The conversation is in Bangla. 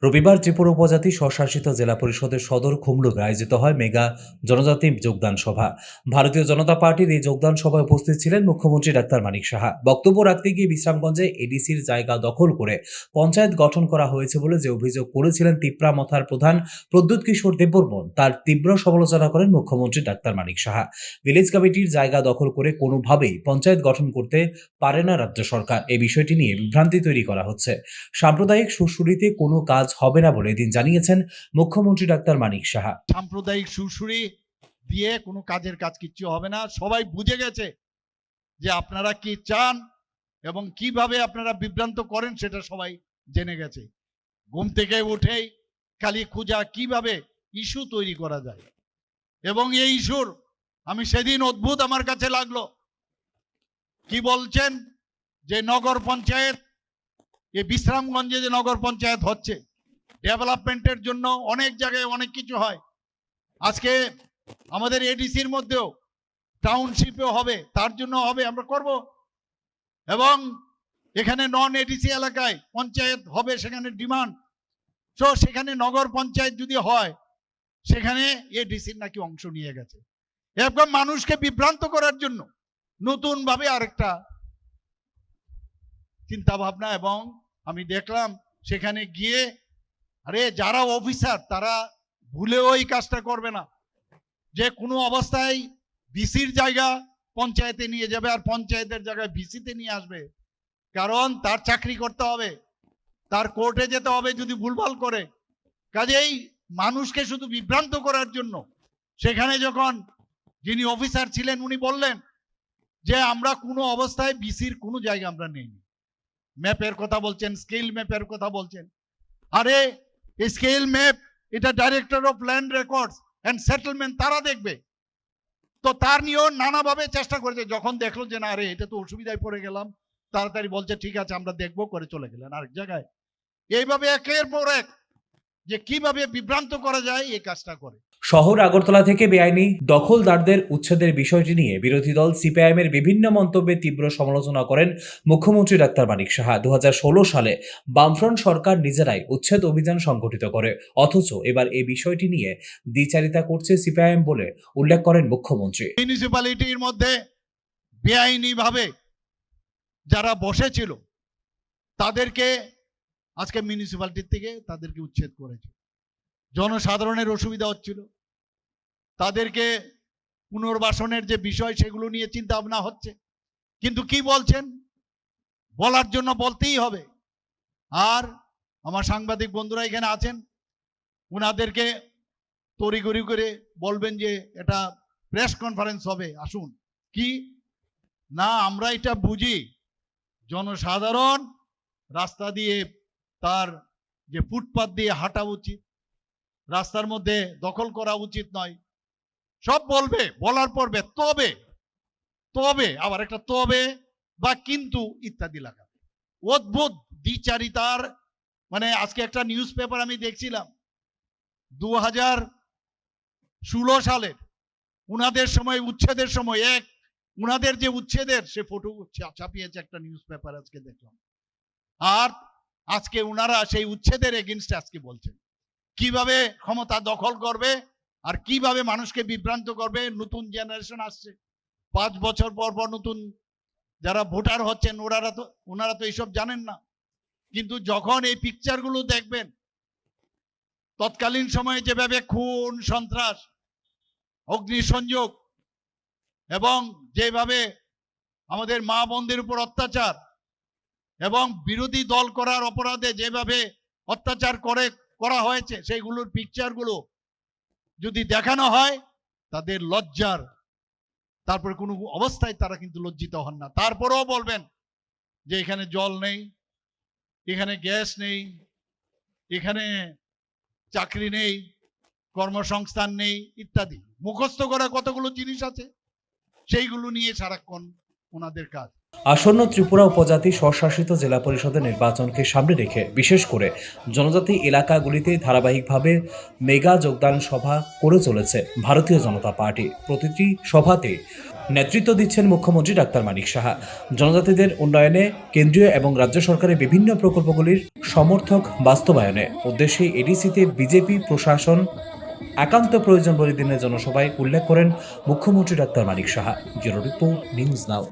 রবিবার ত্রিপুরা উপজাতি স্বশাসিত জেলা পরিষদের সদর খুমলুকে আয়োজিত হয় মেগা জনজাতি যোগদান সভা। ভারতীয় জনতা পার্টির এই যোগদান সভায় উপস্থিত ছিলেন মুখ্যমন্ত্রী ডাক্তার মানিক সাহা। বক্তব্য রাখতে গিয়ে বিশ্রামগঞ্জে এডিসির জায়গা দখল করে পঞ্চায়েত গঠন করা হয়েছে বলে যে অভিযোগ করেছিলেন তিপ্রা মথার প্রধান প্রদ্যুৎ কিশোর দেববর্মন, তার তীব্র সমালোচনা করেন মুখ্যমন্ত্রী ডাক্তার মানিক সাহা। ভিলেজ কমিটির জায়গা দখল করে কোনোভাবেই পঞ্চায়েত গঠন করতে পারে না রাজ্য সরকার। এই বিষয়টি নিয়ে বিভ্রান্তি তৈরি করা হচ্ছে। সাম্প্রদায়িক সুরসুরিতে কোনো কাজ হবে না বলে এদিন জানিয়েছেন মুখ্যমন্ত্রী ডাক্তার মানিক সাহা। সাম্প্রদায়িক সুরসুরি দিয়ে কোনো কাজের কাজ কিচ্ছু হবে না। সবাই বুঝে গেছে যে আপনারা কি চান এবং কিভাবে আপনারা বিভ্রান্ত করেন, সেটা সবাই জেনে গেছে। ঘুম থেকে উঠেই খালি খুঁজা কিভাবে ইস্যু তৈরি করা যায়, এবং এই ইস্যুর আমি সেদিন অদ্ভুত আমার কাছে লাগলো। কি বলছেন যে নগর পঞ্চায়েত, এই বিশ্রামগঞ্জে যে নগর পঞ্চায়েত হচ্ছে, ডেভেলপমেন্টের জন্য অনেক জায়গায় অনেক কিছু হয়। আজকে আমাদের এডিসির মধ্যেও টাউনশিপও হবে, তার জন্য হবে, আমরা করব। এবং এখানে নন এডিসি এলাকায় পঞ্চায়েত হবে, সেখানে ডিমান্ড। তো সেখানে নগর পঞ্চায়েত যদি হয়, সেখানে এডিসির নাকি অংশ নিয়ে গেছে। এরকম মানুষকে বিভ্রান্ত করার জন্য নতুন ভাবে আরেকটা চিন্তা ভাবনা। এবং আমি দেখলাম সেখানে গিয়ে, আরে যারা অফিসার তারা ভুলেও এই কাজটা করবে না যে কোনো অবস্থায় ভিসির জায়গা পঞ্চায়েতে নিয়ে যাবে আর পঞ্চায়েতের জায়গায় ভিসিতে নিয়ে আসবে। কারণ তার চাকরি করতে হবে, তার কোর্টে যেতে হবে যদি ভুলভাল করে। কাজেই মানুষকে শুধু বিভ্রান্ত করার জন্য সেখানে যখন যিনি অফিসার ছিলেন উনি বললেন যে আমরা কোনো অবস্থায় ভিসির কোনো জায়গা আমরা নেইনি। ম্যাপের কথা বলছেন, স্কেল ম্যাপের কথা বলছেন। আরে স্কেল ম্যাপ এটা director of land records and settlement তারা দেখবে। তো তার নিয়েও নানাভাবে চেষ্টা করেছে। যখন দেখলো যে না, আরে এটা তো অসুবিধায় পড়ে গেলাম, তাড়াতাড়ি বলছে ঠিক আছে আমরা দেখবো, করে চলে গেলেন আরেক জায়গায়। এইভাবে একের পর এক যে কিভাবে বিভ্রান্ত করা যায় এই কাজটা করে। শহর আগরতলা থেকে বেআইনি দখলদারদের উচ্ছেদের বিষয়টি নিয়ে বিরোধী দল সিপিআইএমের বিভিন্ন মন্তব্যে তীব্র সমালোচনা করেন মুখ্যমন্ত্রী ডাক্তার মানিক সাহা। 2016 সালে বামফ্রন্ট সরকার নিজেরাই উচ্ছেদ অভিযান সংগঠিত করে, অথচ এবার এই বিষয়টি নিয়ে দ্বিচারিতা করছে সিপিআইএম বলে উল্লেখ করেন মুখ্যমন্ত্রী। মিউনিসিপ্যালিটির মধ্যে বেআইনি ভাবে যারা বসেছিল তাদেরকে আজকে মিউনিসিপ্যালিটির থেকে তাদেরকে উচ্ছেদ করেছে। জনসাধারণের অসুবিধা হচ্ছিল, তাদেরকে পুনর্বাসনের যে বিষয় সেগুলো নিয়ে চিন্তা ভাবনা হচ্ছে। কিন্তু কি বলছেন, বলার জন্য বলতেই হবে। আর আমার সাংবাদিক বন্ধুরা এখানে আছেন, ওনাদেরকে তড়িঘড়ি করে বলবেন যে এটা প্রেস কনফারেন্স হবে, আসুন। কি না, আমরা এটা বুঝি জনসাধারণ রাস্তা দিয়ে তার যে ফুটপাত দিয়ে হাঁটা উচিত, রাস্তার মধ্যে দখল করা উচিত নয়, সব বলবে, বলার পরবে তবে তবে আবার একটা তবে বা কিন্তু ইত্যাদি লাগাবে। অদ্ভুত দ্বিচারিতার মানে আজকে একটা নিউজ পেপার আমি দেখছিলাম 2016 সালের উনাদের সময় উচ্ছেদের সময় উনাদের যে উচ্ছেদের সে ফটো ছাপিয়েছে একটা নিউজ পেপার আজকে দেখলাম। আর আজকে উনারা সেই উচ্ছেদের এগেইনস্টে আজকে বলছেন কিভাবে ক্ষমতা দখল করবে আর কিভাবে মানুষকে বিভ্রান্ত করবে। নতুন জেনারেশন আসছে, 5 বছর পর পর নতুন যারা ভোটার হচ্ছেন ওনারা তো এইসব জানেন না। কিন্তু যখন এই পিকচারগুলো দেখবেন, তৎকালীন সময়ে যেভাবে খুন সন্ত্রাস, অগ্নিসংযোগ এবং যেভাবে আমাদের মা বোনদের উপর অত্যাচার এবং বিরোধী দল করার অপরাধে যেভাবে অত্যাচার করা হয়েছে, সেইগুলোর পিকচারগুলো যদি দেখানো হয় তাদের লজ্জার, তারপরে কোনো অবস্থায় তারা কিন্তু লজ্জিত হন না। তারপরেও বলবেন যে এখানে জল নেই, এখানে গ্যাস নেই, এখানে চাকরি নেই, কর্মসংস্থান নেই ইত্যাদি। মুখস্থ করা কতগুলো জিনিস আছে, সেইগুলো নিয়ে সারাক্ষণ ওনাদের কাজ। আসন্ন ত্রিপুরা উপজাতি স্বশাসিত জেলা পরিষদের নির্বাচনকে সামনে রেখে বিশেষ করে জনজাতি এলাকাগুলিতে ধারাবাহিকভাবে মেগা যোগদান সভা করে চলেছে ভারতীয় জনতা পার্টি। প্রতিটি সভাতে নেতৃত্ব দিচ্ছেন মুখ্যমন্ত্রী ডাক্তার মানিক সাহা। জনজাতিদের উন্নয়নে কেন্দ্রীয় এবং রাজ্য সরকারের বিভিন্ন প্রকল্পগুলির সমর্থক বাস্তবায়নে উদ্দেশ্যে এডিসিতে বিজেপি প্রশাসন একান্ত প্রয়োজন বলে দিনের জনসভায় উল্লেখ করেন মুখ্যমন্ত্রী doctor Manik Saha. Bureau report, news নাও।